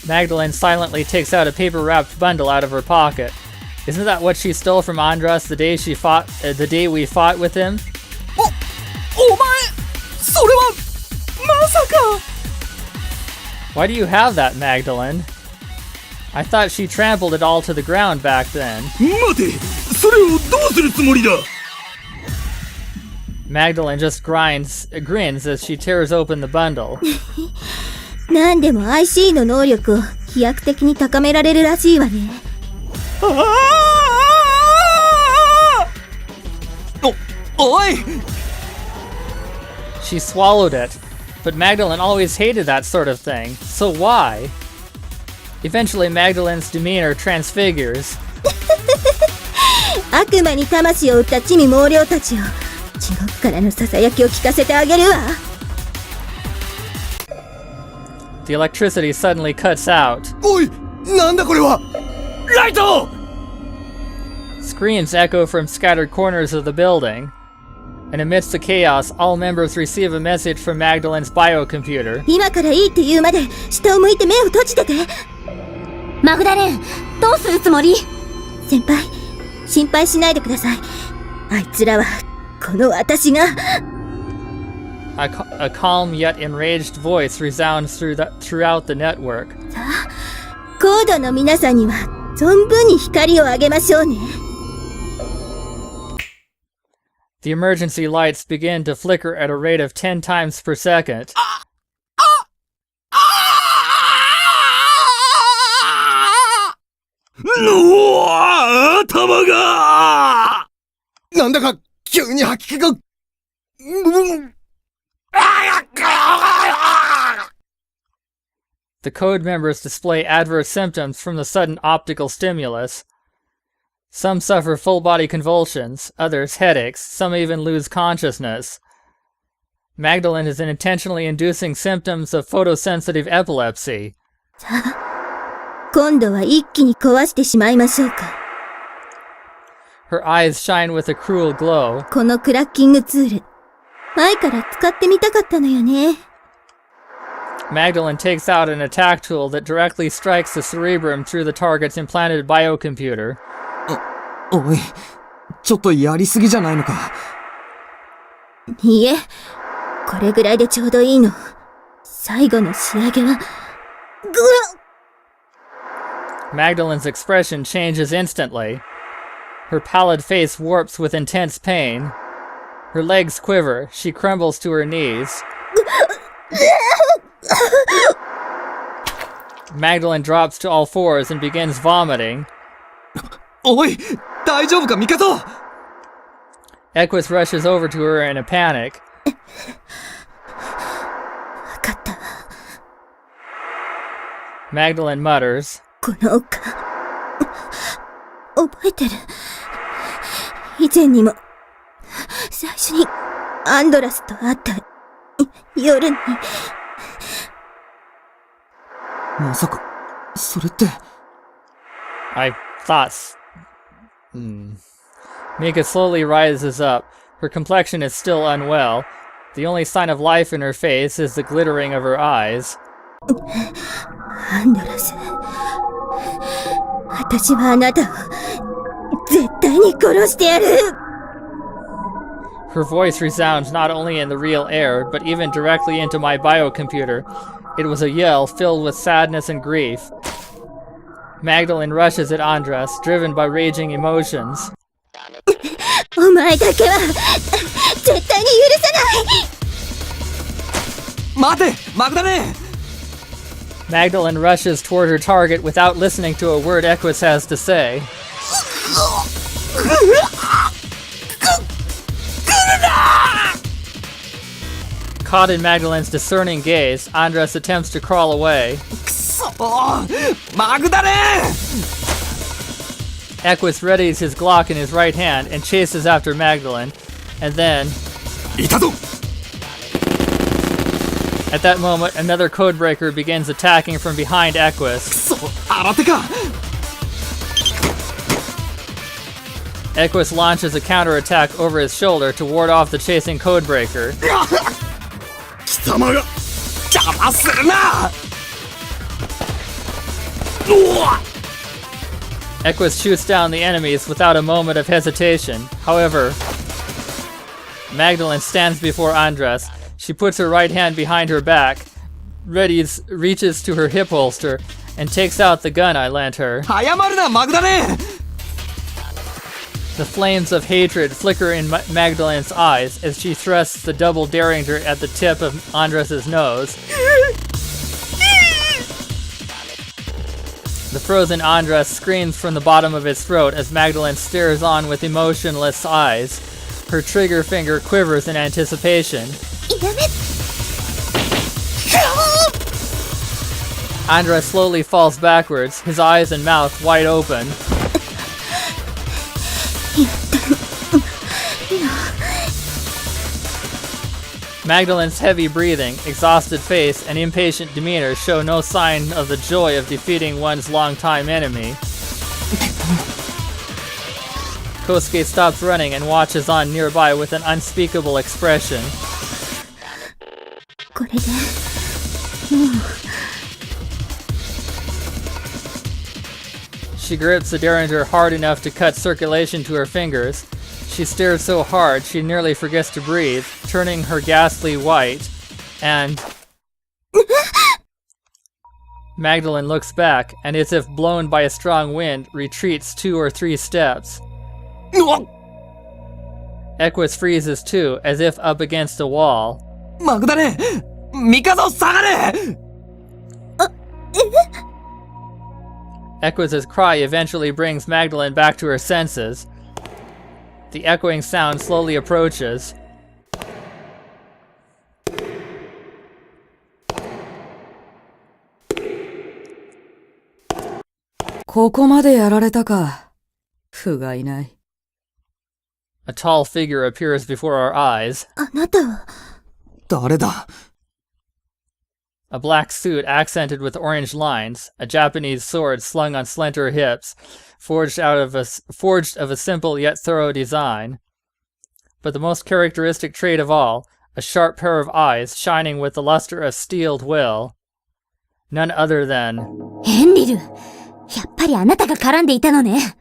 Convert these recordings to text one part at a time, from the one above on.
Magdalene silently takes out a paper-wrapped bundle out of her pocket. Isn't that what she stole from Andras the day we fought with him? Why do you have that, Magdalene? I thought she trampled it all to the ground back then. Magdalene just grins as she tears open the bundle. なんでも IC の能力を飛躍的に高められるらしいわね。おい! She swallowed it, but Magdalene always hated that sort of thing, so why? Eventually, Magdalene's demeanor transfigures. 悪魔に魂を売った地味猛量たちを地獄からのささやきを聞かせてあげるわ。The electricity suddenly cuts out. おい! なんだこれは! ライト! Screams echo from scattered corners of the building. And amidst the chaos, all members receive a message from Magdalene's biocomputer. 今からいいって言うまで下を向いて目を閉じてて。マグダレン、どうするつもり？先輩、心配しないでください。あいつらはこの私が。A calm yet enraged voice resounds throughout the network. さあ、コードの皆さんには存分に光をあげましょうね。The emergency lights begin to flicker at a rate of 10 times per second. 頭が! なんだか急に吐き気が... The code members display adverse symptoms from the sudden optical stimulus. Some suffer full-body convulsions, others headaches, some even lose consciousness. Magdalene is intentionally inducing symptoms of photosensitive epilepsy. さあ、今度は一気に壊してしまいましょうか。Her eyes shine with a cruel glow. このクラッキングツール、前から使ってみたかったのよね。Magdalene takes out an attack tool that directly strikes the cerebrum through the target's implanted biocomputer. おい、ちょっとやりすぎじゃないのか。いいえ、これぐらいでちょうどいいの。最後の仕上げは、Magdalene's expression changes instantly. Her pallid face warps with intense pain. Her legs quiver. She crumbles to her knees. Magdalene drops to all fours and begins vomiting. おい、大丈夫か、ミカト! Equus rushes over to her in a panic. わかったわ。Magdalene mutters. この丘、覚えてる。以前にも、最初にアンドラスと会った夜に。まさか、それって。I thought... Mika slowly rises up. Her complexion is still unwell. The only sign of life in her face is the glittering of her eyes. アンドラス。私はあなたを絶対に殺してやる。Her voice resounds not only in the real air, but even directly into my biocomputer. It was a yell filled with sadness and grief. Magdalene rushes at Andras, driven by raging emotions. お前だけは絶対に許さない。待て、マグダレン! Magdalene rushes toward her target without listening to a word Equus has to say. Caught in Magdalene's discerning gaze, Andras attempts to crawl away. くそー! マグダレン! Equus readies his Glock in his right hand and chases after Magdalene, and then... いたぞ! At that moment, another codebreaker begins attacking from behind Equus. くそ、新手か! Equus launches a counterattack over his shoulder to ward off the chasing codebreaker. 貴様が邪魔するな! Equus shoots down the enemies without a moment of hesitation. However, Magdalene stands before Andres. She puts her right hand behind her back, reaches to her hip holster, and takes out the gun I lent her. 早まるな、マグダレン The flames of hatred flicker in Magdalene's eyes as she thrusts the double derringer at the tip of Andres' nose. The frozen Andres screams from the bottom of his throat as Magdalene stares on with emotionless eyes. Her trigger finger quivers in anticipation. Andres slowly falls backwards, his eyes and mouth wide open. Magdalene's heavy breathing, exhausted face, and impatient demeanor show no sign of the joy of defeating one's longtime enemy. Kosuke stops running and watches on nearby with an unspeakable expression. She grips the derringer hard enough to cut circulation to her fingers. She stares so hard she nearly forgets to breathe, turning her ghastly white, and Magdalene looks back, and as if blown by a strong wind, retreats 2 or 3 steps. Equus freezes too, as if up against a wall. マグダレンミカゾ下がれ Equus' cry eventually brings Magdalene back to her senses. The echoing sound slowly approaches. ここまでやられたか。不甲斐ない。 A tall figure appears before our eyes. あなたは誰だ A black suit accented with orange lines, a Japanese sword slung on slender hips, forged of a simple yet thorough design. But the most characteristic trait of all, a sharp pair of eyes shining with the luster of steeled will. None other than... エンリル、やっぱりあなたが絡んでいたのね。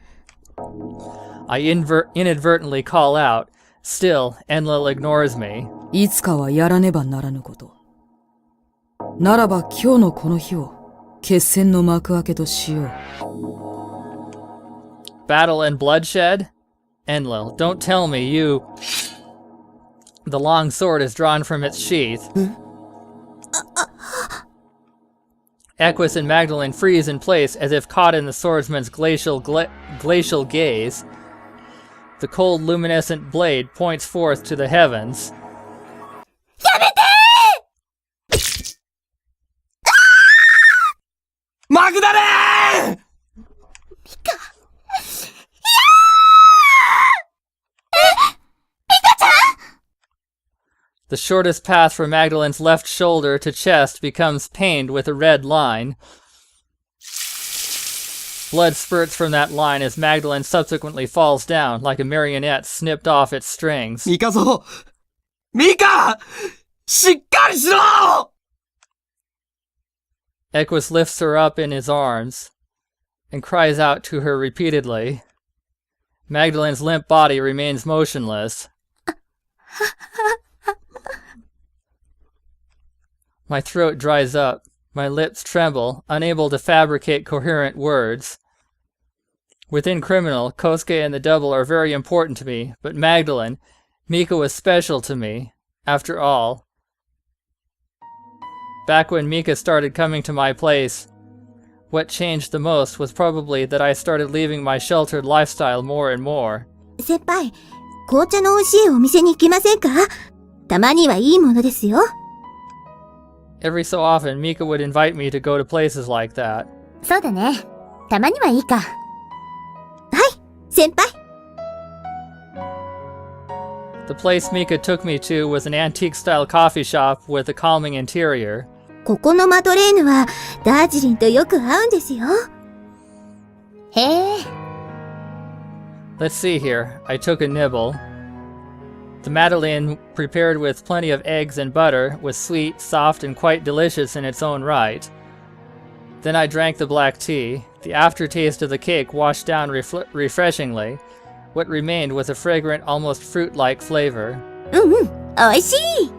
I inadvertently call out. Still, Enlil ignores me. いつかはやらねばならぬこと。ならば今日のこの日を決戦の幕開けとしよう。Battle and bloodshed? Enlil, don't tell me you... The long sword is drawn from its sheath. Equus and Magdalene freeze in place as if caught in the swordsman's glacial gaze. The cold, luminescent blade points forth to the heavens. やめてマグダレン The shortest path from Magdalene's left shoulder to chest becomes pained with a red line. Blood spurts from that line as Magdalene subsequently falls down like a marionette snipped off its strings. ミカゾミカしっかりしろ Equus lifts her up in his arms and cries out to her repeatedly. Magdalene's limp body remains motionless. My throat dries up. My lips tremble, unable to fabricate coherent words. Within Criminal, Kosuke and the Double are very important to me, but Magdalene, Mika was special to me, after all. Back when Mika started coming to my place, what changed the most was probably that I started leaving my sheltered lifestyle more and more. 先輩、紅茶の美味しいお店に行きませんか？たまにはいいものですよ。Every so often, Mika would invite me to go to places like that. そうだね。たまにはいいか。はい、先輩。The place Mika took me to was an antique-style coffee shop with a calming interior. ここのマドレーヌはダージリンとよく合うんですよ。へえ。Let's see here. I took a nibble. The Madeleine, prepared with plenty of eggs and butter, was sweet, soft, and quite delicious in its own right. Then I drank the black tea. The aftertaste of the cake washed down refreshingly. What remained was a fragrant, almost fruit-like flavor. 美味しい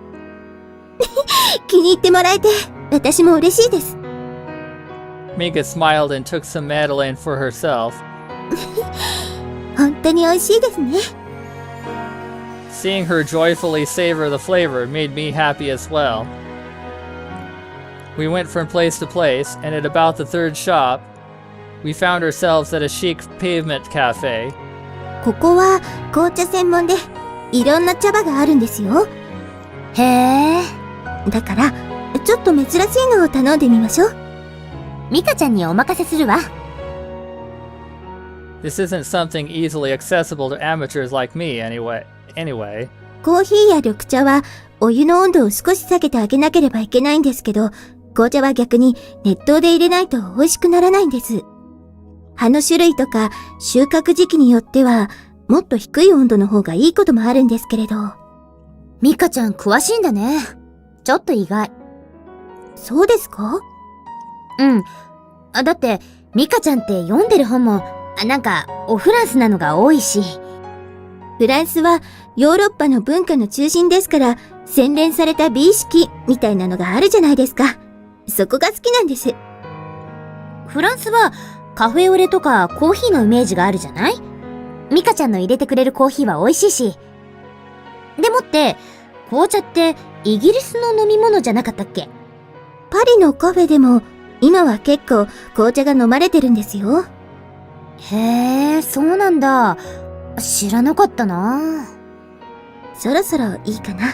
気に入ってもらえて、私も嬉しいです。Mika smiled and took some Madeleine for herself. 本当に美味しいですね。Seeing her joyfully savor the flavor made me happy as well. We went from place to place, and at about the third shop, we found ourselves at a chic pavement cafe. ここは紅茶専門で、いろんな茶葉があるんですよ。へえ。だから、ちょっと珍しいのを頼んでみましょう。ミカちゃんにお任せするわ。This isn't something easily accessible to amateurs like me anyway. コーヒーや緑茶はお湯の温度を少し下げてあげなければいけないんですけど、紅茶は逆に熱湯で入れないと美味しくならないんです。葉の種類とか収穫時期によってはもっと低い温度の方がいいこともあるんですけれど。ミカちゃん詳しいんだね。ちょっと意外。そうですか？うん。だってミカちゃんって読んでる本もなんかおフランスなのが多いし。フランスはヨーロッパの文化の中心ですから、洗練された美意識みたいなのがあるじゃないですか。そこが好きなんです。フランスはカフェオレとかコーヒーのイメージがあるじゃない？ミカちゃんの入れてくれるコーヒーは美味しいし。でもって、紅茶ってイギリスの飲み物じゃなかったっけ？パリのカフェでも今は結構紅茶が飲まれてるんですよ。へえ、そうなんだ。知らなかったな。そろそろいいかな。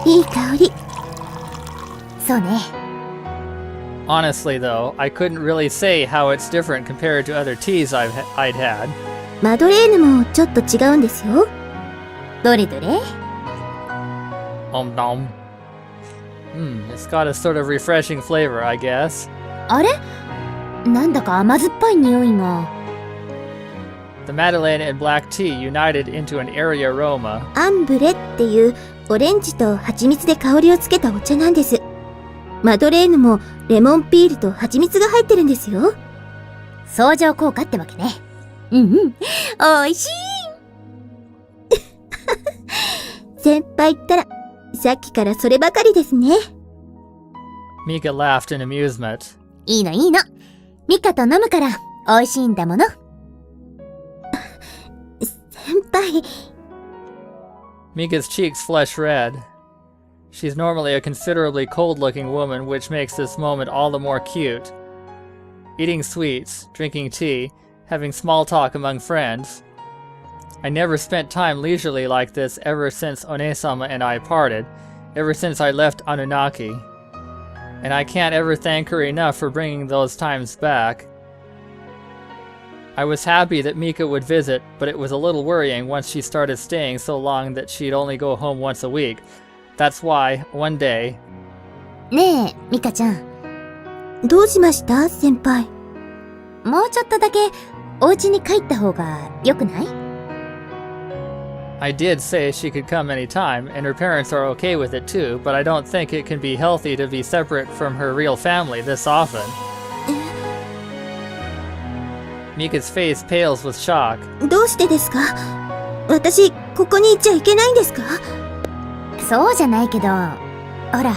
いい香り。そうね。Honestly though, I couldn't really say how it's different compared to other teas I'd had. マドレーヌもちょっと違うんですよ。どれどれ？ Nom. It's got a sort of refreshing flavor, I guess. あれ？なんだか甘酸っぱい匂いが。The Madeleine and black tea united into an airy aroma. アンブレっていうオレンジと蜂蜜で香りをつけたお茶なんです。マドレーヌもレモンピールと蜂蜜が入ってるんですよ。相乗効果ってわけね。おいしい先輩ったらさっきからそればかりですね。Mika laughed in amusement. いいのいいの。ミカと飲むから美味しいんだもの。先輩。Mika's cheeks flushed red. She's normally a considerably cold-looking woman, which makes this moment all the more cute. Eating sweets, drinking tea, having small talk among friends. I never spent time leisurely like this ever since One-sama and I parted, ever since I left Anunnaki. And I can't ever thank her enough for bringing those times back. I was happy that Mika would visit, but it was a little worrying once she started staying so long that she'd only go home once a week. That's why, one day... ねえ、ミカちゃん。どうしました、先輩？もうちょっとだけお家に帰った方が良くない？ I did say she could come anytime, and her parents are okay with it too, but I don't think it can be healthy to be separate from her real family this often. Mika's face pales with shock. どうしてですか？私、ここにいちゃいけないんですか？そうじゃないけど、ほら、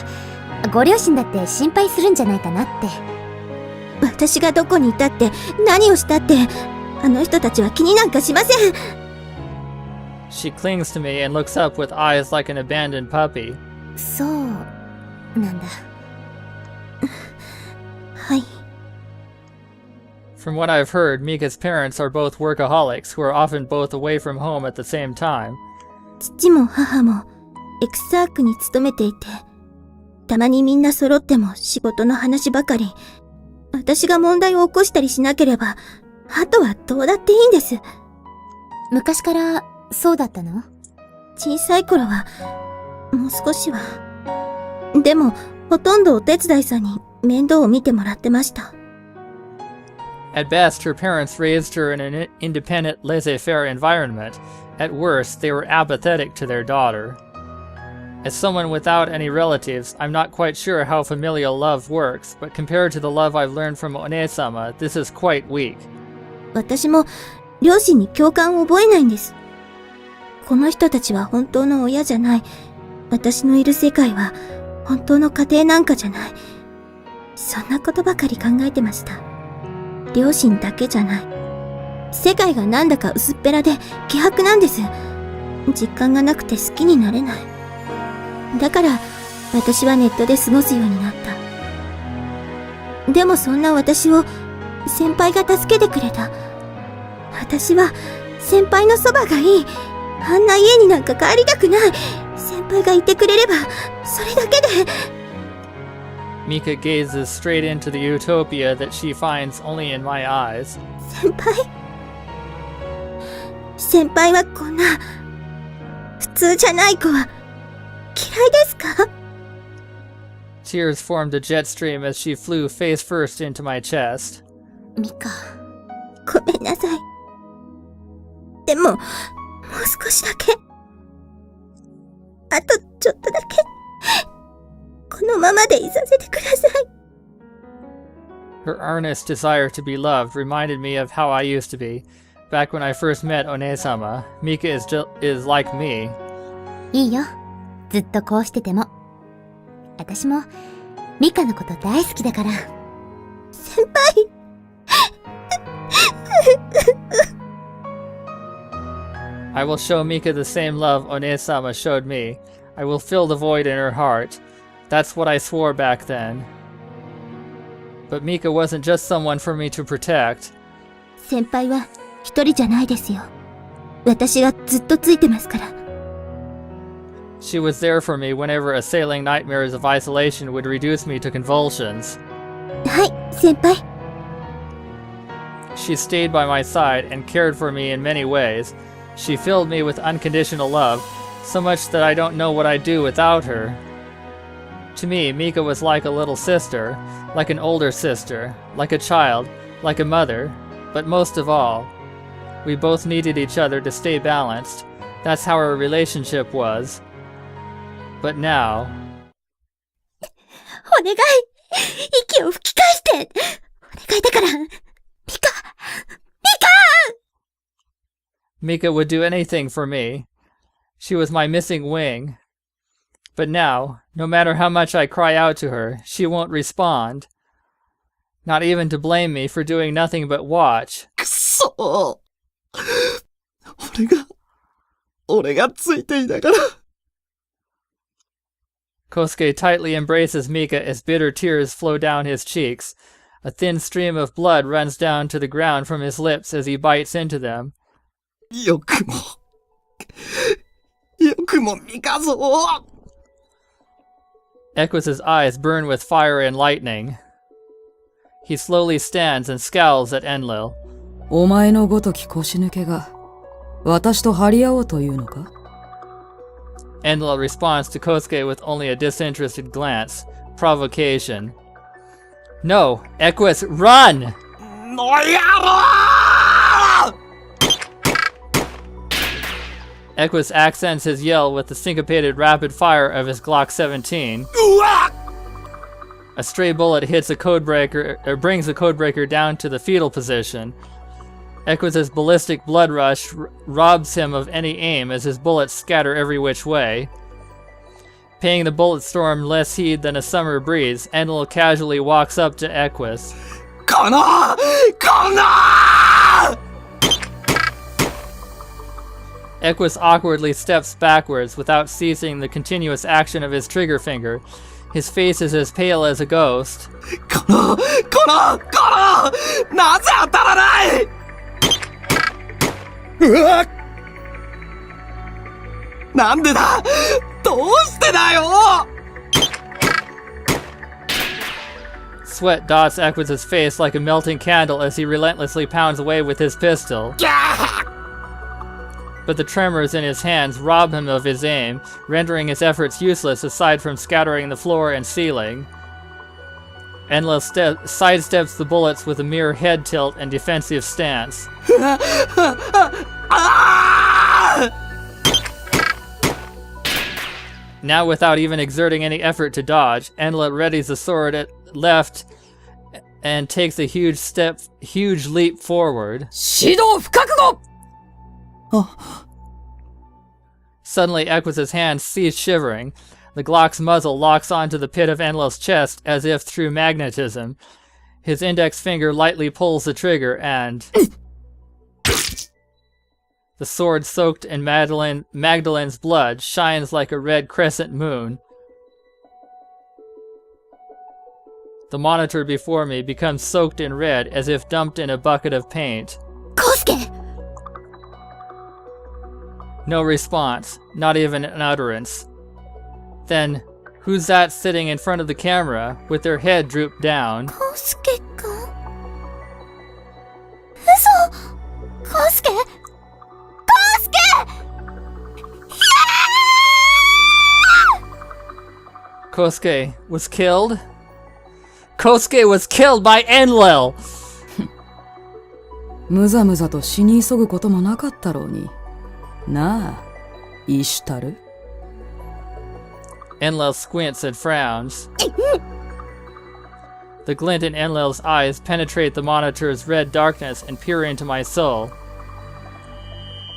ご両親だって心配するんじゃないかなって。私がどこにいたって何をしたって、あの人たちは気になんかしません。She clings to me and looks up with eyes like an abandoned puppy. そうなんだ。はい。From what I've heard, Mika's parents are both workaholics who are often both away from home at the same time. 父も母もエクサークに勤めていて、たまにみんな揃っても仕事の話ばかり。私が問題を起こしたりしなければ、あとはどうだっていいんです。昔からそうだったの？小さい頃は、もう少しは。でも、ほとんどお手伝いさんに面倒を見てもらってました。At best, her parents raised her in an independent, laissez-faire environment. At worst, they were apathetic to their daughter. As someone without any relatives, I'm not quite sure how familial love works, but compared to the love I've learned from One-sama, this is quite weak. 私も両親に共感を覚えないんです。この人たちは本当の親じゃない。私のいる世界は本当の家庭なんかじゃない。そんなことばかり考えてました。両親だけじゃない。世界がなんだか薄っぺらで希薄なんです。実感がなくて好きになれない。だから私はネットで過ごすようになった。でもそんな私を先輩が助けてくれた。私は先輩のそばがいい。あんな家になんか帰りたくない。先輩がいてくれればそれだけで。Mika gazes straight into the utopia that she finds only in my eyes. 先輩はこんな普通じゃない子は嫌いですか？ Tears formed a jet stream as she flew face first into my chest. ミカ、ごめんなさい。でも、もう少しだけ。あとちょっとだけ。このままでいさせてください。Her earnest desire to be loved reminded me of how I used to be. Back when I first met One-sama, Mika is like me. いいよ。ずっとこうしてても。私も、ミカのこと大好きだから。先輩I will show Mika the same love One-sama showed me. I will fill the void in her heart. That's what I swore back then. But Mika wasn't just someone for me to protect. 先輩は一人じゃないですよ。私がずっとついてますから。She was there for me whenever assailing nightmares of isolation would reduce me to convulsions. はい、先輩。She stayed by my side and cared for me in many ways. She filled me with unconditional love, so much that I don't know what I'd do without her. To me, Mika was like a little sister, like an older sister, like a child, like a mother, but most of all, we both needed each other to stay balanced. That's how our relationship was. But now... お願い、息を吹き返して。お願いだから、ミカ Mika would do anything for me. She was my missing wing. But now, no matter how much I cry out to her, she won't respond. Not even to blame me for doing nothing but watch. くそ俺がついていながら。Kosuke tightly embraces Mika as bitter tears flow down his cheeks. A thin stream of blood runs down to the ground from his lips as he bites into them. よくもミカゾー。Equus's eyes burn with fire and lightning. He slowly stands and scowls at Enlil. お前のごとき腰抜けが私と張り合おうというのか？ Enlil responds to Kosuke with only a disinterested glance. Provocation. No! Equus, run! の野郎Equus accents his yell with the syncopated rapid fire of his Glock 17. A stray bullet hits a codebreaker, or brings the codebreaker down to the fetal position. Equus's ballistic blood rush robs him of any aim as his bullets scatter every which way. Paying the bullet storm less heed than a summer breeze, Enlil casually walks up to Equus. この Equus awkwardly steps backwards without ceasing the continuous action of his trigger finger. His face is as pale as a ghost. このなぜ当たらない。うわなんでだどうしてだよ。 Sweat dots Equus's face like a melting candle as he relentlessly pounds away with his pistol. But the tremors in his hands rob him of his aim, rendering his efforts useless aside from scattering the floor and ceiling. Enlil sidesteps the bullets with a mere head tilt and defensive stance. Now without even exerting any effort to dodge, Enla readies the sword at left and takes a huge leap forward. 指導不覚悟 Suddenly, Equus's hand cease shivering. The Glock's muzzle locks onto the pit of Enlil's chest as if through magnetism. His index finger lightly pulls the trigger and... The sword soaked in Magdalene's blood shines like a red crescent moon. The monitor before me becomes soaked in red as if dumped in a bucket of paint. Kosuke! No response, not even an utterance. Then, who's that sitting in front of the camera with their head drooped down? Kosuke-kun? Uso! Kosuke! Kosuke! Kosuke was killed? Kosuke was killed by Enlil! むざむざと死に急ぐこともなかったろうに。なあ、石たる Enlil squints and frowns. The glint in Enlil's eyes penetrate the monitor's red darkness and peer into my soul.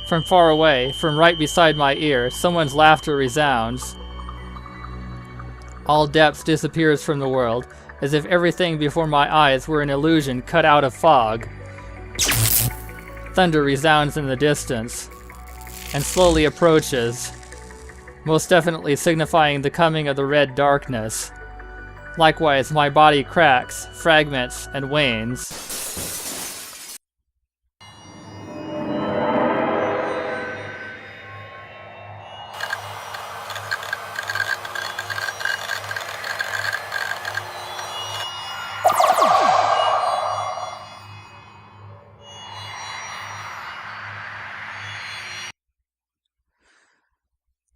From far away, from right beside my ear, someone's laughter resounds. All depth disappears from the world, as if everything before my eyes were an illusion cut out of fog. Thunder resounds in the distance, and slowly approaches, most definitely signifying the coming of the red darkness. Likewise, my body cracks, fragments, and wanes.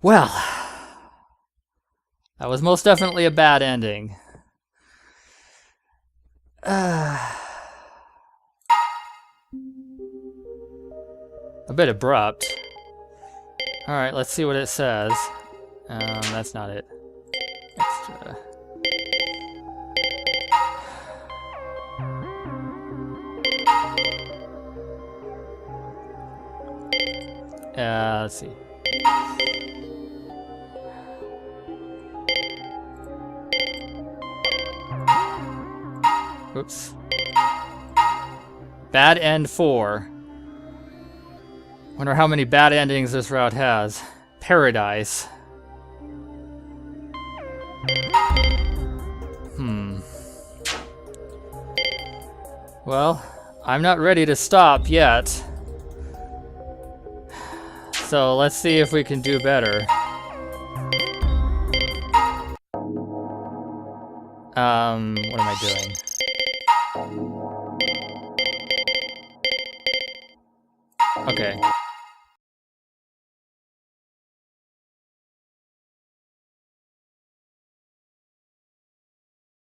Well, that was most definitely a bad ending. A bit abrupt. Alright, let's see what it says. That's not it. Extra. Let's see. Oops. Bad end 4. Wonder how many bad endings this route has. Paradise. Well, I'm not ready to stop yet. So let's see if we can do better. What am I doing? Okay.